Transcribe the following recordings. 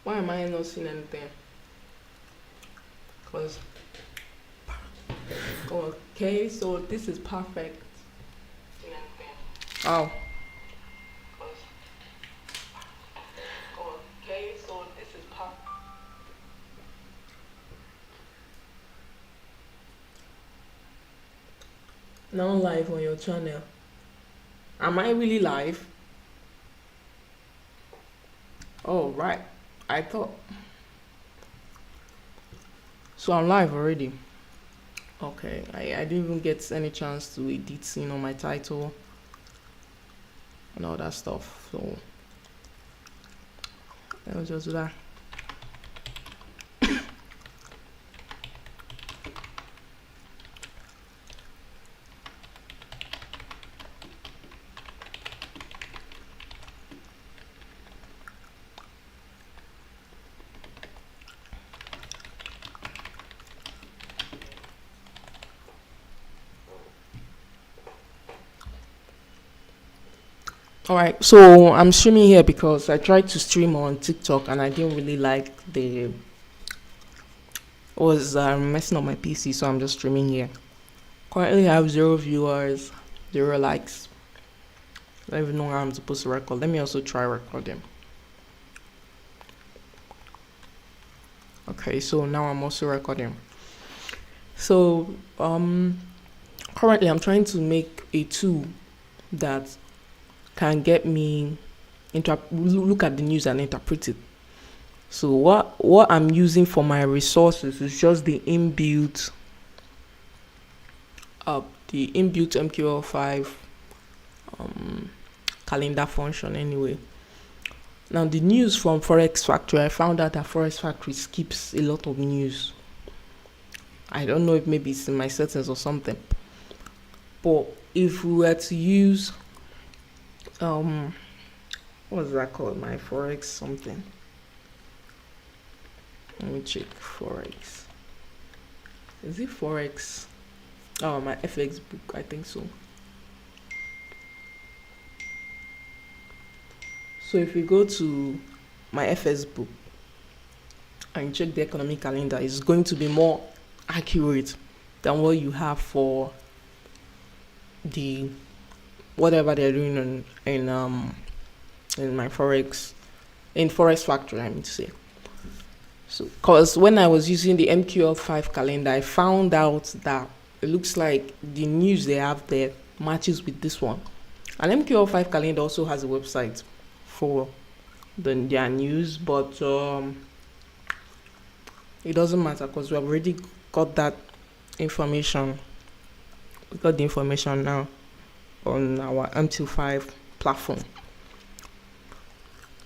Why am I not seeing anything? Because okay, so this is perfect. Oh. Okay, so this is perfect. Now live on your channel. Am I really live? Oh right. I thought so. I'm live already. Okay. I didn't even get any chance to edit, my title and all that stuff. So let me just do that. All right, so I'm streaming here because I tried to stream on TikTok and I didn't really like the was messing up my PC, so I'm just streaming here. Currently, I have 0 viewers, 0 likes. I don't even know how I'm supposed to record. Let me also try recording. Okay, so now I'm also recording. So currently I'm trying to make a tool that can get me look at the news and interpret it. So what I'm using for my resources is just the inbuilt MQL5 calendar function anyway. Now the news from Forex Factory, I found out that Forex Factory skips a lot of news. I don't know if maybe it's in my settings or something. But if we were to use what's that called? My Forex something. Let me check Forex. Is it Forex? Oh, my FX book, I think so. So if we go to my FS book and check the economic calendar, it's going to be more accurate than what you have for the whatever they're doing in my Forex Factory, I mean to say. So because when I was using the MQL5 calendar, I found out that it looks like the news they have there matches with this one. And MQL5 calendar also has a website for their news, but it doesn't matter because we have already got that information. We got the information now on our MQL5 platform.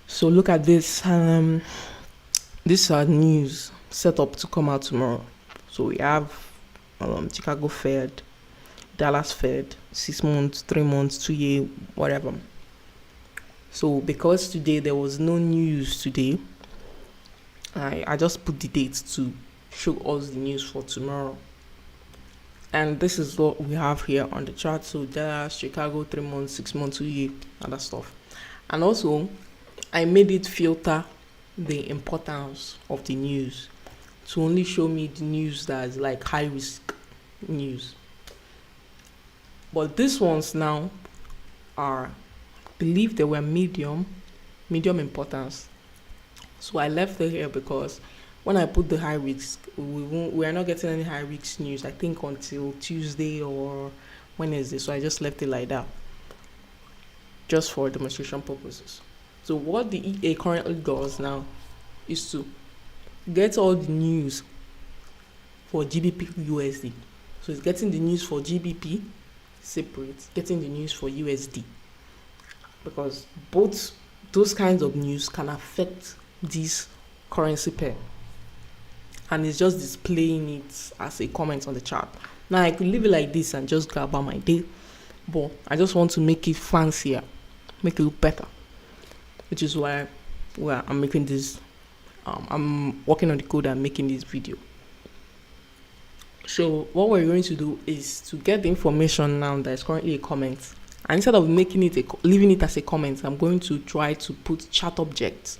So look at this. These are news set up to come out tomorrow. So we have Chicago Fed, Dallas Fed, 6 months, 3 months, 2 year, whatever. So because today there was no news today, I just put the dates to show us the news for tomorrow. And this is what we have here on the chart. So Dallas, Chicago, 3 months, 6 months, 2 year, other stuff. And also I made it filter the importance of the news to only show me the news that is like high risk news. But these ones now are, I believe they were medium importance. So I left it here because when I put the high risk, we are not getting any high risk news, I think, until Tuesday or Wednesday. So I just left it like that, just for demonstration purposes. So what the EA currently does now is to get all the news for GBP USD. So it's getting the news for GBP separate, getting the news for USD, because both those kinds of news can affect this currency pair, and it's just displaying it as a comment on the chart. Now I could leave it like this and just go about my day, but I just want to make it fancier, make it look better, which is why I'm making this. I'm working on the code and making this video. So what we're going to do is to get the information now that is currently a comment, and instead of making it leaving it as a comment, I'm going to try to put chat objects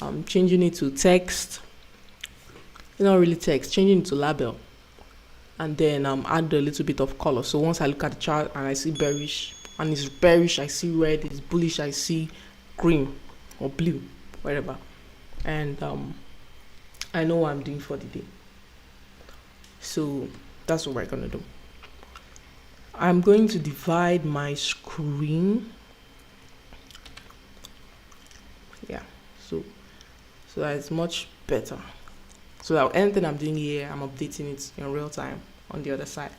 I'm changing it to text. Not really text, changing it to label. And then add a little bit of color. So once I look at the chart and I see bearish, and it's bearish, I see red. It's bullish, I see green or blue, whatever. And I know what I'm doing for the day. So that's what we're gonna do. I'm going to divide my screen. Yeah, so that's much better. So that anything I'm doing here, I'm updating it in real time on the other side.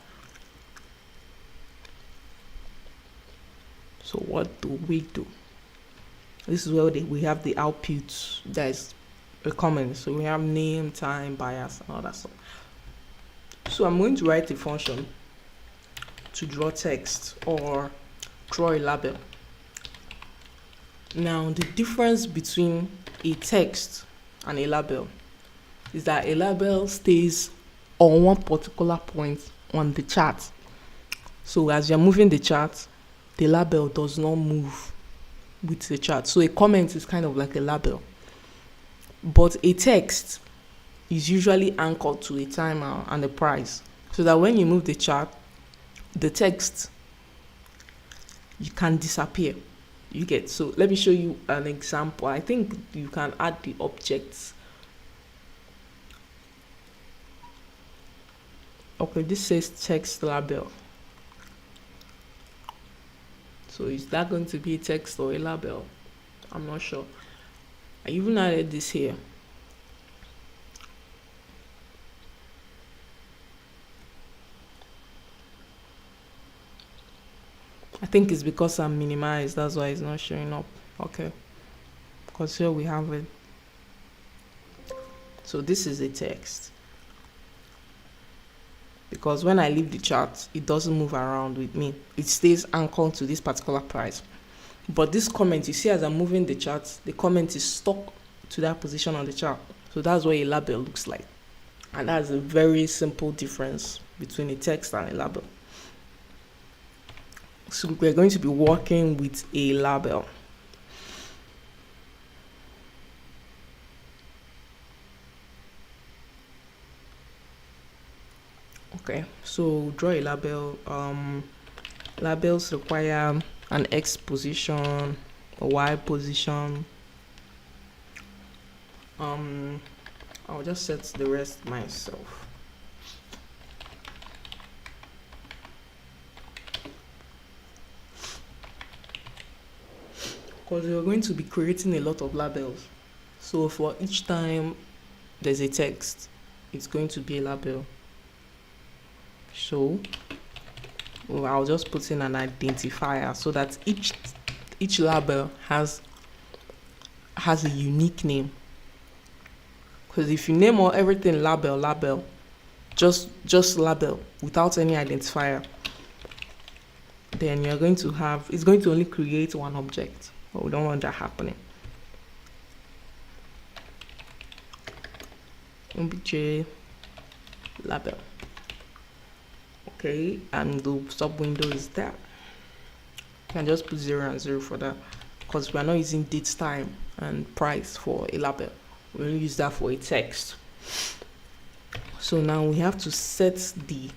So what do we do? This is where we have the output. There's a comment. So we have name, time, bias, and all that stuff. So I'm going to write a function to draw text or draw a label. Now the difference between a text and a label is that a label stays on one particular point on the chart. So as you're moving the chart, the label does not move with the chart. So a comment is kind of like a label. But a text is usually anchored to a timer and a price. So that when you move the chart, the text, you can disappear. You get. So let me show you an example. I think you can add the objects. Okay, this says text label. So is that going to be a text or a label? I'm not sure. I even added this here. I think it's because I'm minimized, that's why it's not showing up. Okay, because here we have it. So this is a text. Because when I leave the chart, it doesn't move around with me. It stays anchored to this particular price. But this comment, you see as I'm moving the chart, the comment is stuck to that position on the chart. So that's what a label looks like. And that's a very simple difference between a text and a label. So we're going to be working with a label. Okay, so draw a label. Labels require an X position, a Y position. I'll just set the rest myself. Because we're going to be creating a lot of labels. So for each time there's a text, it's going to be a label. So I'll just put in an identifier so that each label has a unique name. Because if you name everything label, just label without any identifier, then you're going to have, it's going to only create one object. But we don't want that happening. Obj label. Okay, and the sub window is there. You can just put 0 and 0 for that, because we are not using date, time, and price for a label. We will use that for a text. So now we have to set the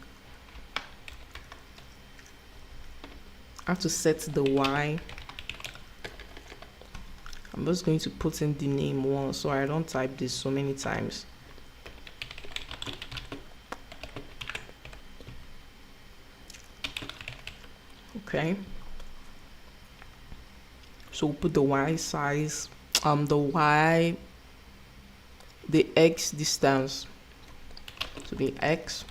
Y. I'm just going to put in the name once so I don't type this so many times. Okay, so we'll put the Y size, the X distance to be X,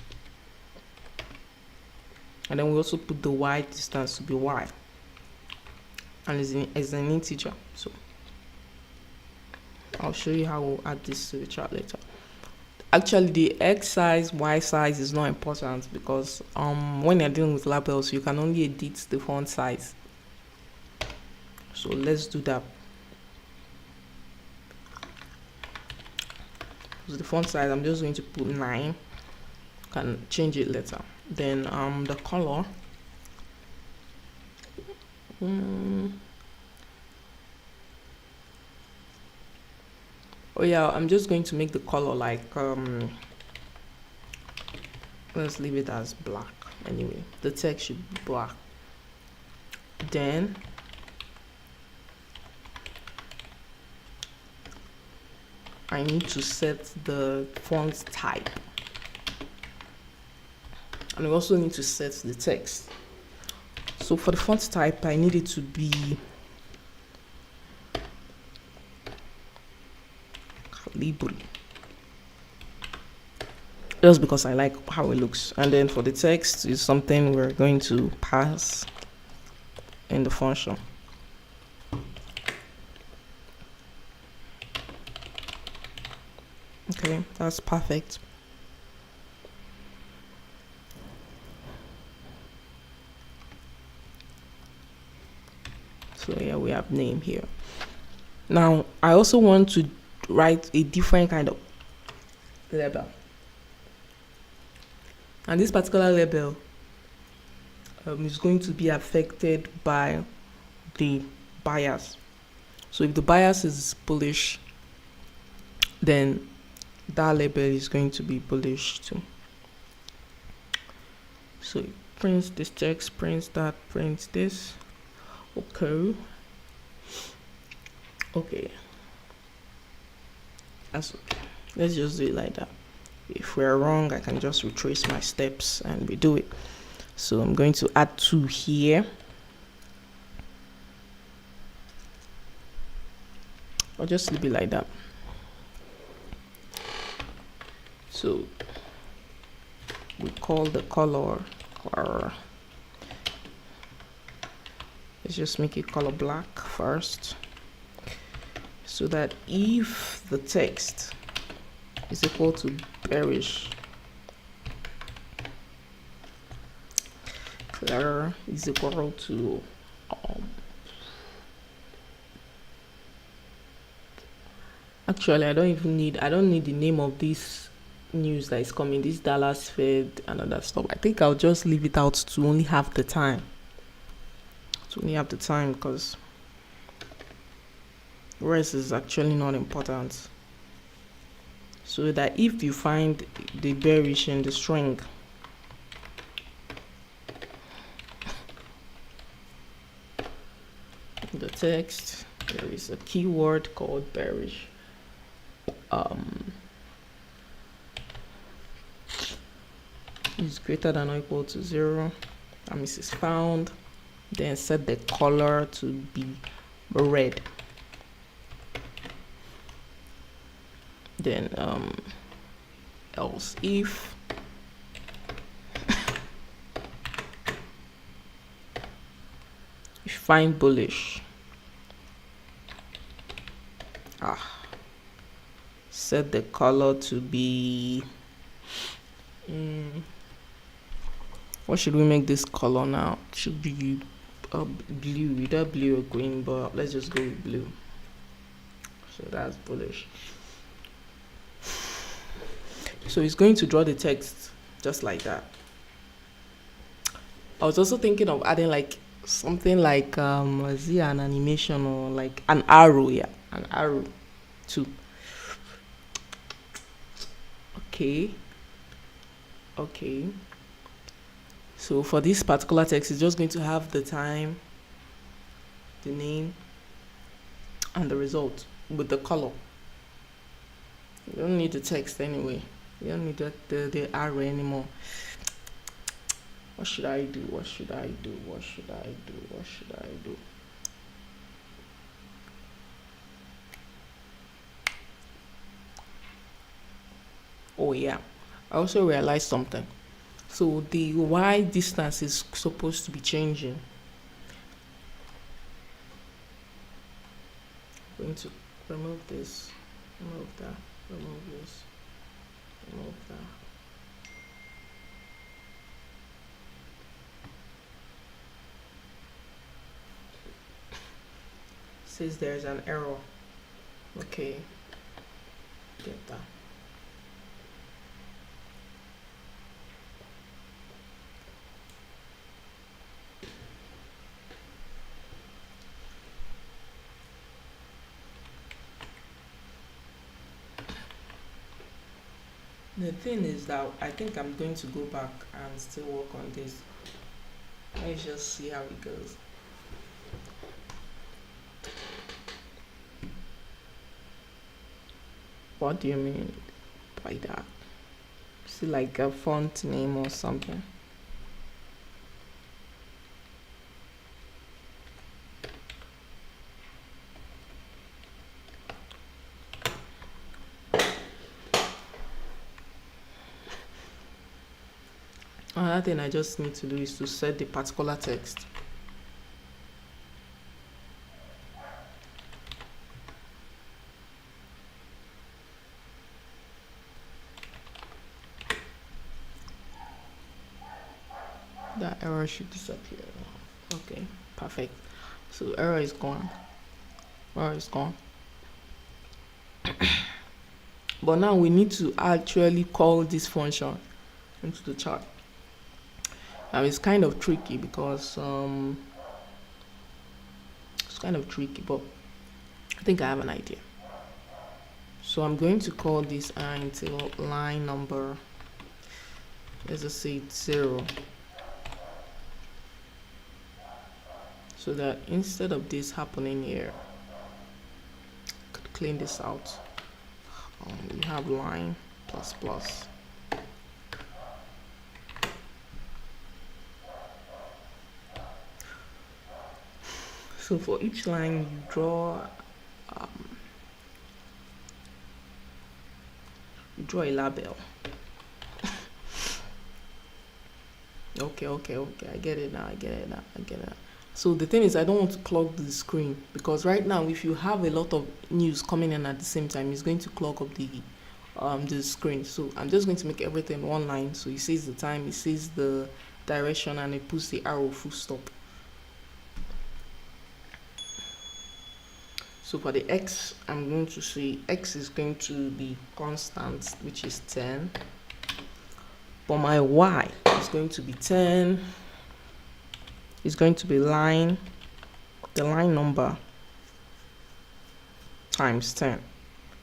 and then we also put the Y distance to be Y, and as an integer. So I'll show you how we'll add this to the chart later. Actually, the X size, Y size is not important because when you're dealing with labels, you can only edit the font size. So let's do that. So the font size, I'm just going to put 9. Can change it later. Then the color. Oh yeah, I'm just going to make the color like let's leave it as black. Anyway, the text should be black. Then I need to set the font type, and we also need to set the text. So for the font type, I need it to be Calibri, just because I like how it looks. And then for the text is something we're going to pass in the function. Okay, that's perfect. So yeah, we have name here. Now I also want to write a different kind of label, and this particular label is going to be affected by the bias. So if the bias is bullish, then that label is going to be bullish too. So it prints this text, prints that, prints this. Okay, that's okay. Let's just do it like that. If we're wrong, I can just retrace my steps and redo it. So I'm going to add 2 here. I'll just leave it like that. So we call the color, or let's just make it color black first, so that if the text is equal to bearish, color is equal to actually I don't need the name of this news that is coming, this Dallas Fed and other stuff. I think I'll just leave it out to only have the time. Because the rest is actually not important. So that if you find the bearish in the string, the text, there is a keyword called bearish. Is greater than or equal to 0. That means it's found. Then set the color to be red. Then else if you find bullish, set the color to be what should we make this color now? It should be blue, either blue or green, but let's just go with blue. So that's bullish. So it's going to draw the text just like that. I was also thinking of adding like something like is it an animation or like an arrow? Yeah, an arrow too. Okay. So for this particular text, it's just going to have the time, the name, and the result with the color. You don't need the text anyway. You don't need the arrow anymore. What should I do? Oh yeah, I also realized something. So the y distance is supposed to be changing. I'm going to remove this, remove that, remove this, remove that. Says there's an error. Okay, get that. The thing is that I think I'm going to go back and still work on this. Let's just see how it goes. What do you mean by that? See, like a font name or something? Another thing I just need to do is to set the particular text. That error should disappear. Okay, perfect. So error is gone. Error is gone. But now we need to actually call this function into the chart. Now it's kind of tricky because it's kind of tricky, but I think I have an idea. So I'm going to call this until line number, let's just say it's 0. So that instead of this happening here, I could clean this out. We have line plus plus. So for each line you draw a label. okay, I get it now. So the thing is, I don't want to clog the screen, because right now if you have a lot of news coming in at the same time, it's going to clog up the screen. So I'm just going to make everything one line. So it says the time, it says the direction, and it puts the arrow full stop. So for the x, I'm going to say x is going to be constant, which is 10. For my y, it's going to be 10. It's going to be the line number times 10.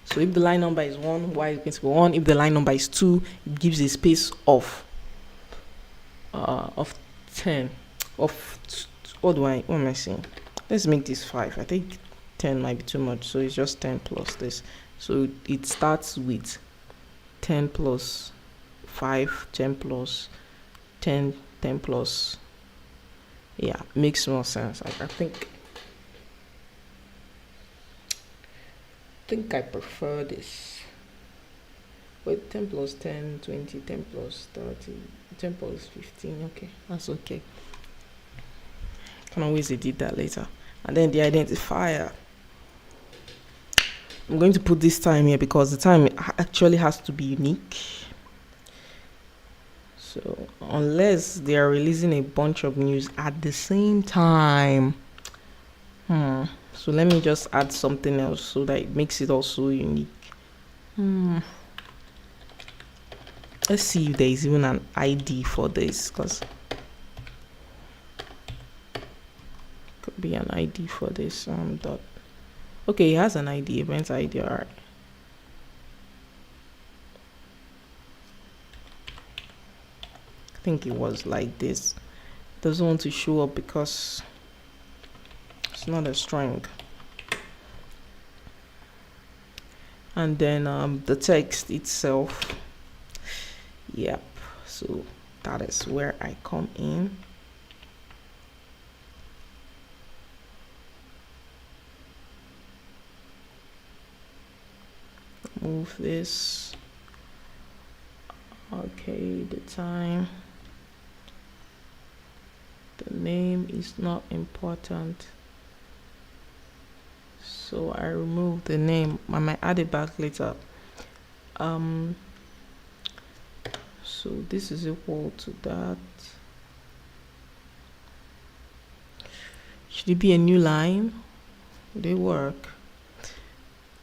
So if the line number is 1, y is going to be 1. If the line number is 2, it gives a space of 10. What am I saying? Let's make this 5. I think 10 might be too much, so it's just 10 plus this. So it starts with 10 plus 5, 10 plus 10, 10 plus. Yeah, makes more sense. I think I prefer this. Wait, 10 plus 10, 20, 10 plus 30, 10 plus 15. Okay, that's okay. Can always edit that later. And then the identifier, I'm going to put this time here because the time actually has to be unique. So unless they are releasing a bunch of news at the same time, so let me just add something else so that it makes it also unique. Let's see if there is even an ID for this, because could be an ID for this dot. Okay, it has an ID, event ID. All right. I think it was like this. It doesn't want to show up because it's not a string. And then the text itself. Yep. So that is where I come in. Move this. Okay, the time. The name is not important, so I remove the name. I might add it back later. So this is equal to that. Should it be a new line? Would it work?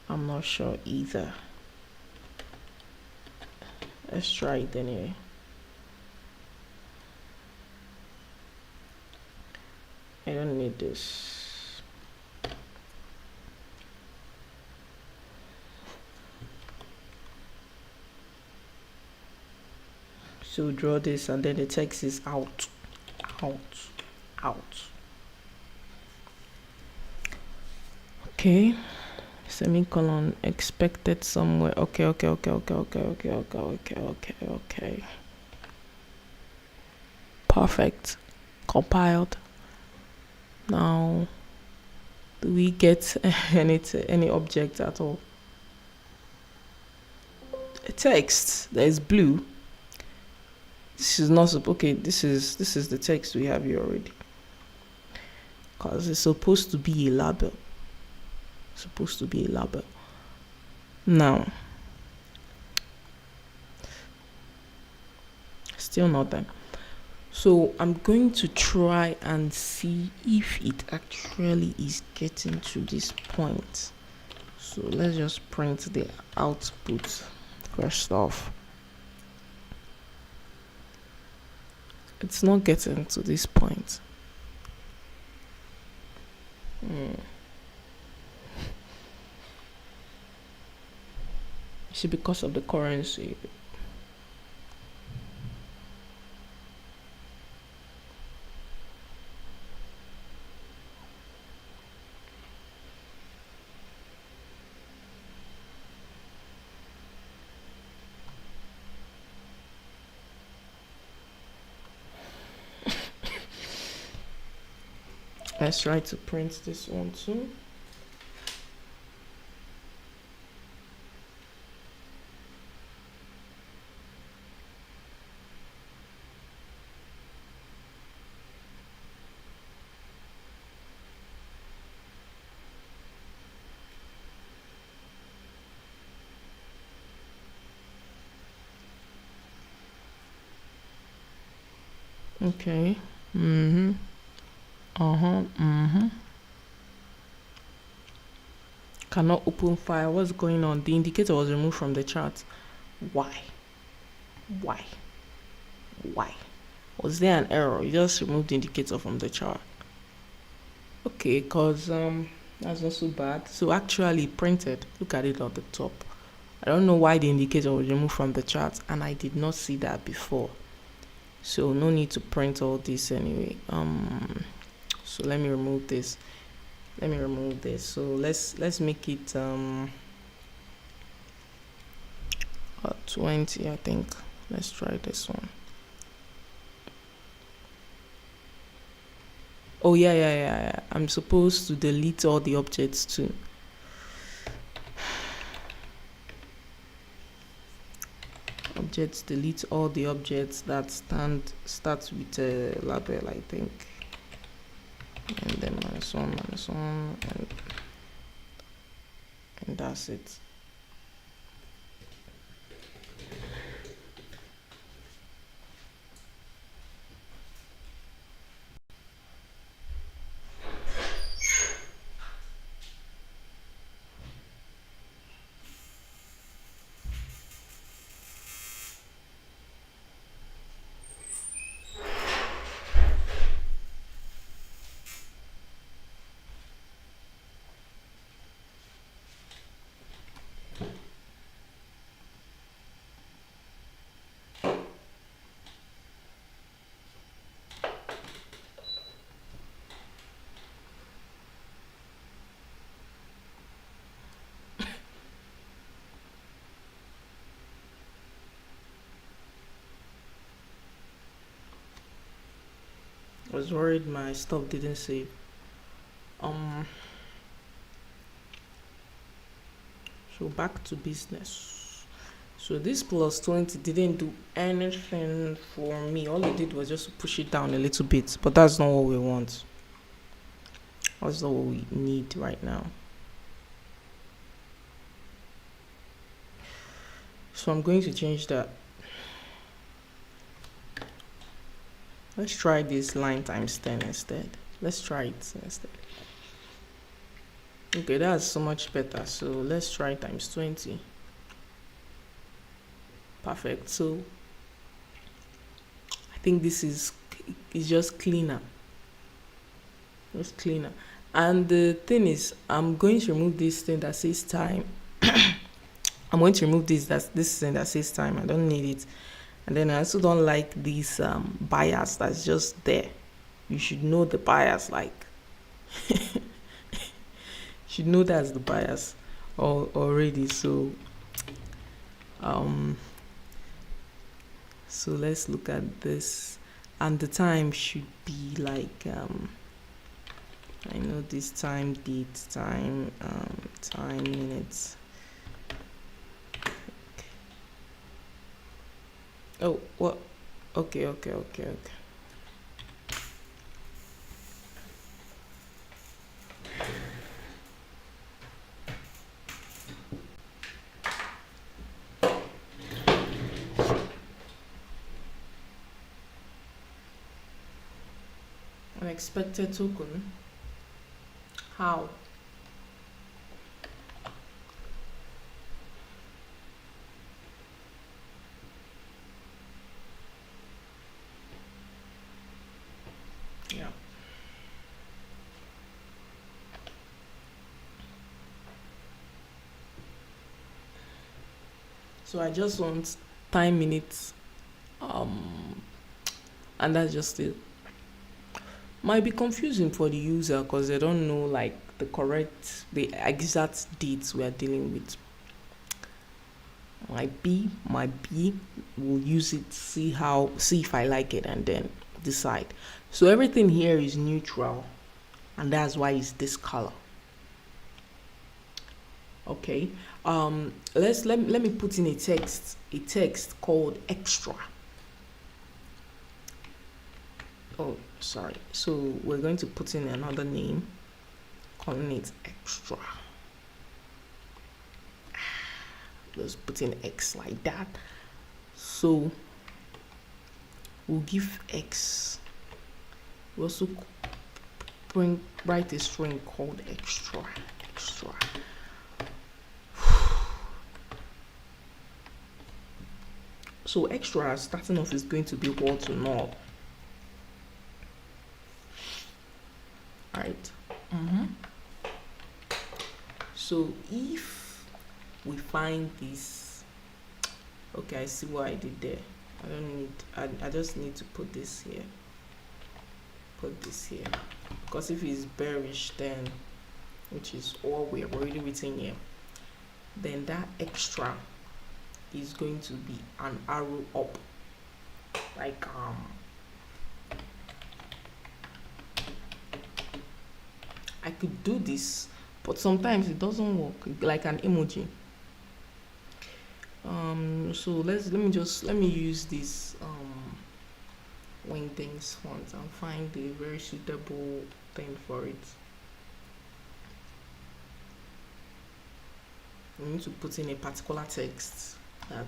I'm not sure either. Let's try it anyway. I don't need this. So draw this, and then the text is out, out, out. Okay, semicolon, expected somewhere. Okay. Perfect. Compiled. Now, do we get any object at all? A text that is blue. This is not okay. This is the text we have here already, because it's supposed to be a label. Now, still not done. So I'm going to try and see if it actually is getting to this point. So let's just print the output first off. It's not getting to this point. See, because of the currency. Let's try to print this one too. Okay. Cannot open file. What's going on? The indicator was removed from the chart. Why? Was there an error? You just removed the indicator from the chart. Okay, because that's not so bad. So actually printed. Look at it on the top. I don't know why the indicator was removed from the chart, and I did not see that before. So no need to print all this anyway. So let me remove this. So let's make it 20, I think. Let's try this one. Oh yeah. I'm supposed to delete all the objects too. Delete all the objects that starts with a label, I think. And then -1 and that's it. I was worried my stuff didn't save. So back to business. So this +20 didn't do anything for me. All it did was just push it down a little bit, but that's not what we want. That's not what we need right now. So I'm going to change that. Let's try this line times 10 instead. Let's try it instead. Okay, that's so much better. So let's try times 20. Perfect. So I think this is just cleaner. Just cleaner. And the thing is, I'm going to remove this thing that says time. I'm going to remove this thing that says time. I don't need it. And then I also don't like this bias that's just there. You should know the bias, like you should know that's the bias already. So so let's look at this, and the time should be like I know this time, date, time, time, minutes. Oh, what? Okay. Unexpected token. How? Yeah. So I just want time, minutes, and that's just it. Might be confusing for the user because they don't know like the exact dates we are dealing with. Might be we'll use it, see if I like it, and then decide. So everything here is neutral, and that's why it's this color. Okay. Let me put in a text called extra. Oh, sorry. So we're going to put in another name, calling it extra. Let's put in X like that. So we'll give X. We also write a string called extra. So extra starting off is going to be equal to null. Right. So if we find this, okay, I see what I did there. I just need to put this here, because if it's bearish, then, which is all we have already written here, then that extra is going to be an arrow up, like I could do this, but sometimes it doesn't work, like an emoji. So let me use this Wingdings font and find a very suitable thing for it. We need to put in a particular text that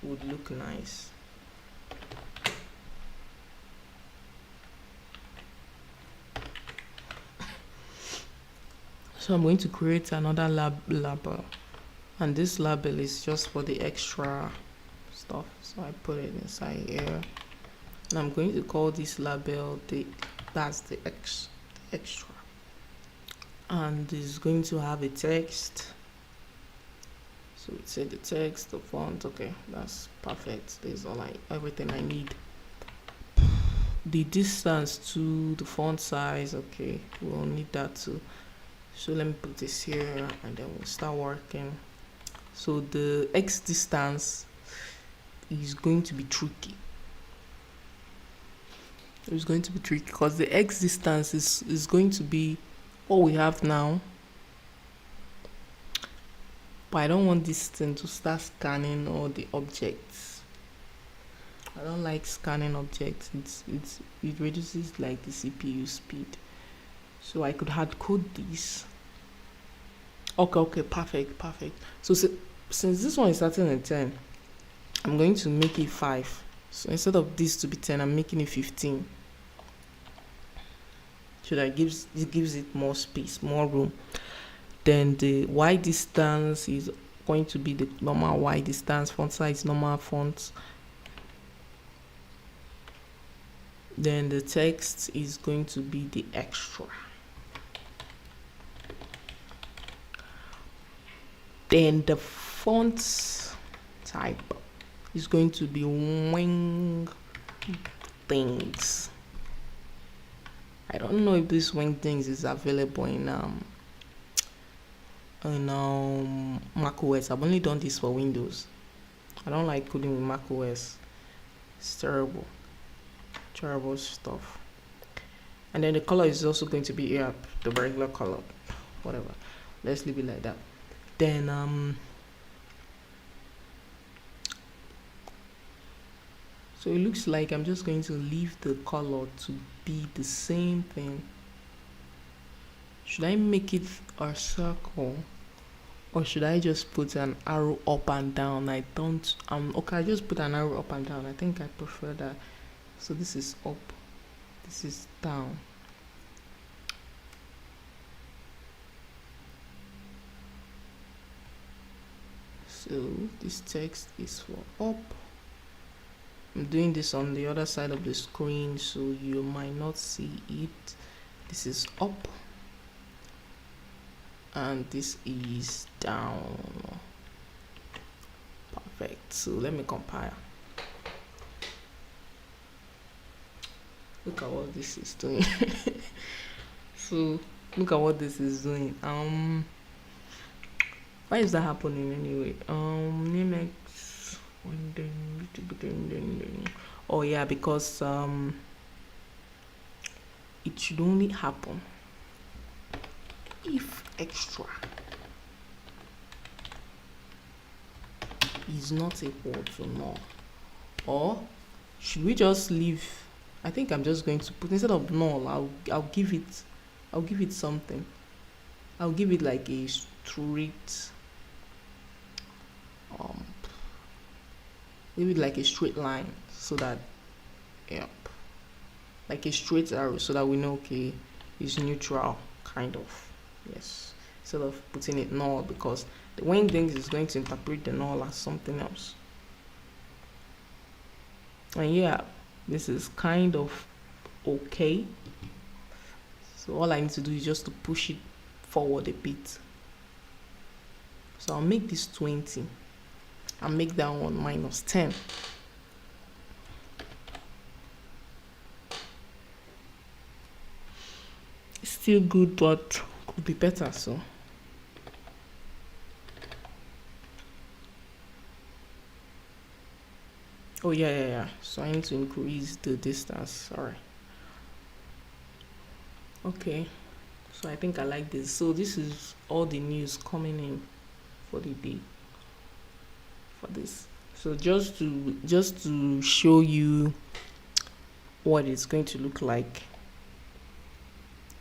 would look nice. So I'm going to create another label, and this label is just for the extra stuff. So I put it inside here, and I'm going to call this label that's the extra, and it's going to have a text. So it said the text, the font. Okay, that's perfect. This is everything I need. The distance to the font size. Okay, we'll need that too. So let me put this here, and then we'll start working. So the X distance is going to be tricky. It's going to be tricky because the X distance is going to be what we have now. But I don't want this thing to start scanning all the objects. I don't like scanning objects. It reduces like the CPU speed. So I could hard code this. Okay, perfect. So since this one is starting at 10, I'm going to make it 5. So instead of this to be 10, I'm making it 15. So that it gives it more space, more room. Then the Y distance is going to be the normal Y distance, font size normal font. Then the text is going to be the extra. Then the font type is going to be wing things. I don't know if this wing things is available in macOS. I've only done this for Windows. I don't like coding with macOS. It's terrible stuff. And then the color is also going to be the regular color, whatever. Let's leave it like that. Then so it looks like I'm just going to leave the color to be the same thing. Should I make it a circle, or should I just put an arrow up and down? I don't okay, I just put an arrow up and down. I think I prefer that. So this is up, this is down. So this text is for up. I'm doing this on the other side of the screen, so you might not see it. This is up and this is down. Perfect. So let me compile. Look at what this is doing. So look at what this is doing. Why is that happening anyway? Namex. Oh yeah, because it should only happen if extra is not equal to null. Or should we just leave? I think I'm just going to put, instead of null, I'll give it something. I'll give it like a straight leave it like a straight line, so that like a straight arrow, so that we know, okay, it's neutral, kind of. Yes, instead of putting it null, because the wing things is going to interpret the null as something else. And yeah, this is kind of okay. So all I need to do is just to push it forward a bit. So I'll make this 20 and make that one minus 10. It's still good, but could be better. So oh yeah, so I need to increase the distance. Sorry. Okay, so I think I like this. So this is all the news coming in for the day for this. So just to show you what it's going to look like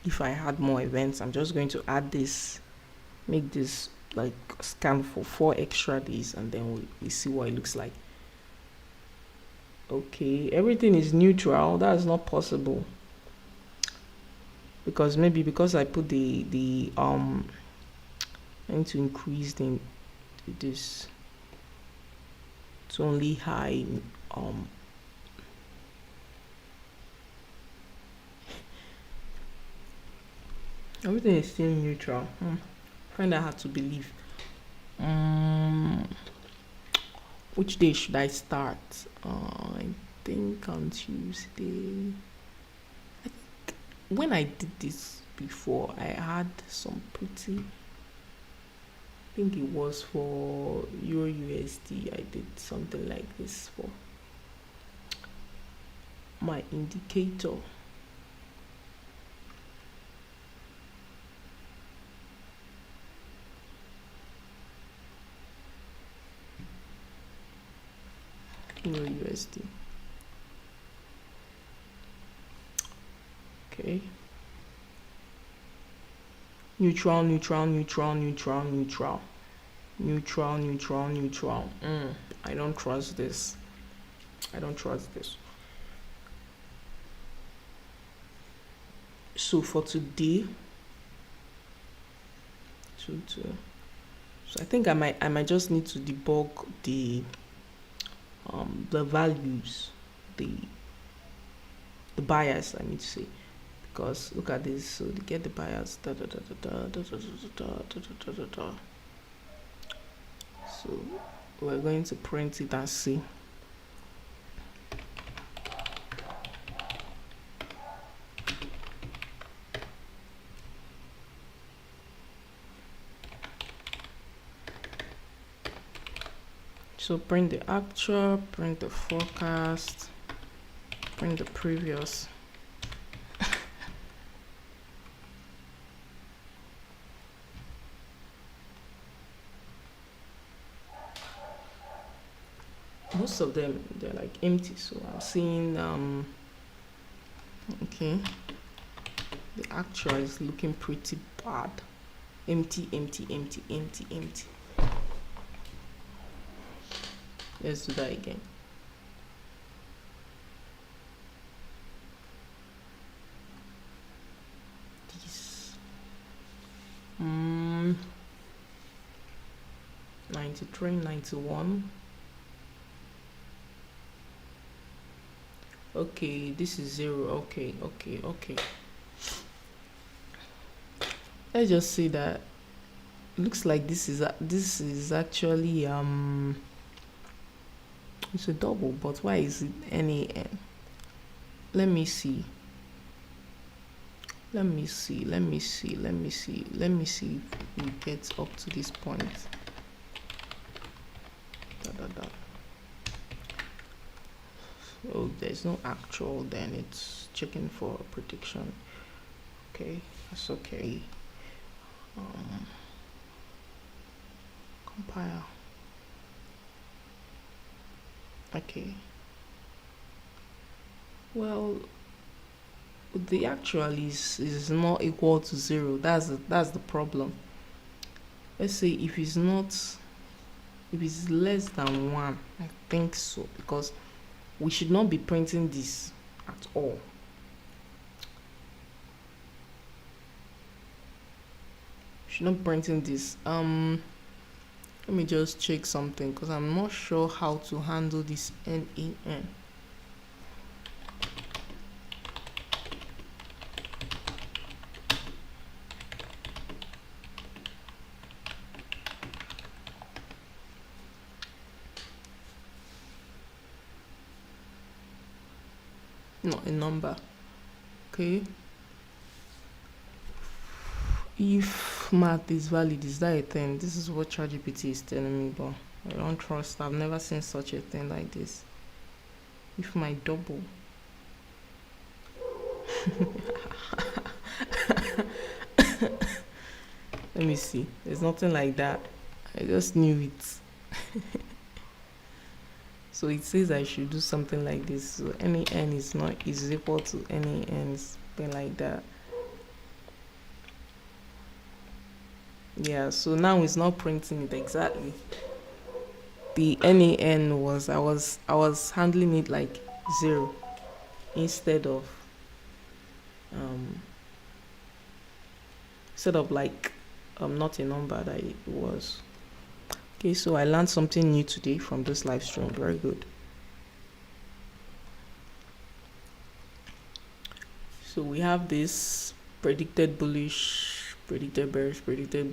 if I had more events, I'm just going to add this, make this like scan for 4 extra days, and then we see what it looks like. Okay, everything is neutral. That is not possible, because maybe because I put the I need to increase this to only high everything is still neutral. Find that hard to believe. Which day should I start? I think on Tuesday. I think when I did this before, I had some pretty, I think it was for Euro USD. I did something like this for my indicator. Euro USD. Okay. Neutral, neutral, neutral, neutral, neutral, neutral, neutral, neutral. I don't trust this. I don't trust this. So for today, so I think I might just need to debug the values, the bias, I need to say, because look at this. So to get the bias, so we're going to print it and see. So print the actual, print the forecast, print the previous. Most of them, they're like empty, so I'm seeing okay, the actual is looking pretty bad. Empty, empty, empty, empty, empty. Let's do that again. This 93, 91. Okay, this is 0. Okay. Let's just say that looks like this is actually it's a double, but why is it NAN? Let me see if we get up to this point. Oh, there's no actual, then it's checking for a prediction. Okay, that's okay. Compile. Okay, well, the actual is not equal to 0. That's the problem. Let's say if it's less than 1, I think so, because we should not be printing this at all. Should not be printing this. Let me just check something, because I'm not sure how to handle this NAN. Not a number. Okay, if math is valid, is that a thing? This is what ChatGPT is telling me, but I don't trust. I've never seen such a thing like this. If my double let me see, there's nothing like that. I just knew it. So it says I should do something like this. So NAN is equal to NAN, something like that. Yeah, so now it's not printing it exactly. The NAN was, I was handling it like 0 instead of like not a number that it was. Okay, so I learned something new today from this live stream. Very good. So we have this predicted bullish, predicted bearish, predicted